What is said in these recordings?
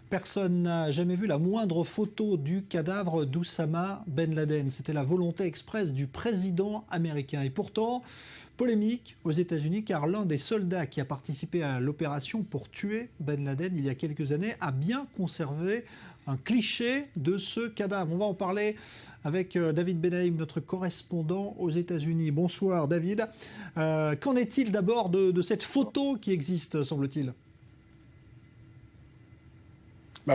Personne n'a jamais vu la moindre photo du cadavre d'Oussama Ben Laden. C'était la volonté expresse du président américain. Et pourtant, polémique aux États-Unis, car l'un des soldats qui a participé à l'opération pour tuer Ben Laden il y a quelques années a bien conservé un cliché de ce cadavre. On va en parler avec David Benaïm, notre correspondant aux États-Unis. Bonsoir David. Qu'en est-il d'abord de cette photo qui existe, semble-t-il ?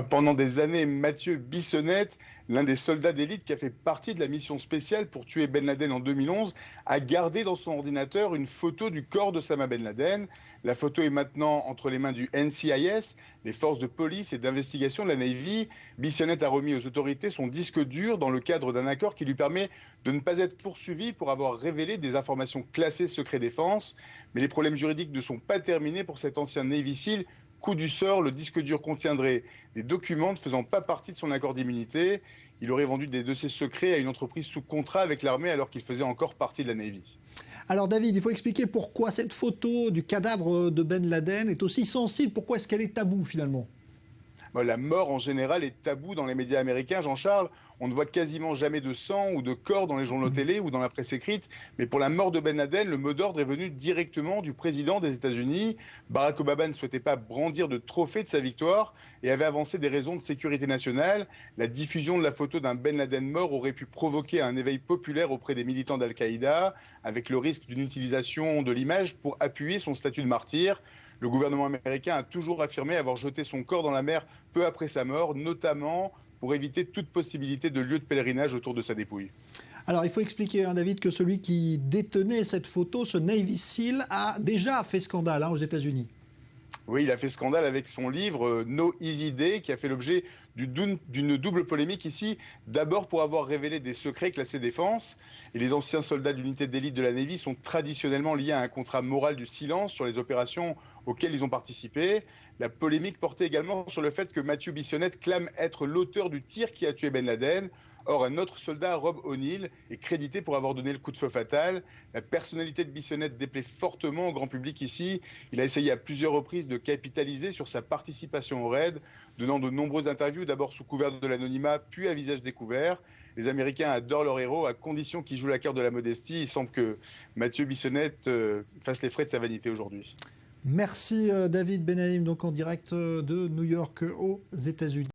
Pendant des années, Mathieu Bissonnette, l'un des soldats d'élite qui a fait partie de la mission spéciale pour tuer Ben Laden en 2011, a gardé dans son ordinateur une photo du corps d'Osama Ben Laden. La photo est maintenant entre les mains du NCIS, les forces de police et d'investigation de la Navy. Bissonnette a remis aux autorités son disque dur dans le cadre d'un accord qui lui permet de ne pas être poursuivi pour avoir révélé des informations classées secret défense. Mais les problèmes juridiques ne sont pas terminés pour cet ancien Navy SEAL. Coup du sort, le disque dur contiendrait des documents ne faisant pas partie de son accord d'immunité. Il aurait vendu des dossiers secrets à une entreprise sous contrat avec l'armée alors qu'il faisait encore partie de la Navy. Alors David, il faut expliquer pourquoi cette photo du cadavre de Ben Laden est aussi sensible. Pourquoi est-ce qu'elle est taboue finalement ? La mort en général est taboue dans les médias américains, Jean-Charles. On ne voit quasiment jamais de sang ou de corps dans les journaux télé ou dans la presse écrite. Mais pour la mort de Ben Laden, le mot d'ordre est venu directement du président des États-Unis. Barack Obama ne souhaitait pas brandir de trophée de sa victoire et avait avancé des raisons de sécurité nationale. La diffusion de la photo d'un Ben Laden mort aurait pu provoquer un éveil populaire auprès des militants d'Al-Qaïda, avec le risque d'une utilisation de l'image pour appuyer son statut de martyr. Le gouvernement américain a toujours affirmé avoir jeté son corps dans la mer peu après sa mort, notamment pour éviter toute possibilité de lieu de pèlerinage autour de sa dépouille. Alors il faut expliquer, David, que celui qui détenait cette photo, ce Navy SEAL, a déjà fait scandale aux États-Unis. Oui, il a fait scandale avec son livre No Easy Day, qui a fait l'objet d'une double polémique ici. D'abord pour avoir révélé des secrets classés défense. Et les anciens soldats d'unité d'élite de la Navy sont traditionnellement liés à un contrat moral du silence sur les opérations auxquelles ils ont participé. La polémique portait également sur le fait que Mathieu Bissonnette clame être l'auteur du tir qui a tué Ben Laden. Or, un autre soldat, Rob O'Neill, est crédité pour avoir donné le coup de feu fatal. La personnalité de Bissonnette déplaît fortement au grand public ici. Il a essayé à plusieurs reprises de capitaliser sur sa participation au raid, donnant de nombreuses interviews, d'abord sous couvert de l'anonymat, puis à visage découvert. Les Américains adorent leur héros, à condition qu'ils jouent la carte de la modestie. Il semble que Mathieu Bissonnette fasse les frais de sa vanité aujourd'hui. Merci David Benaïm, donc en direct de New York aux États-Unis.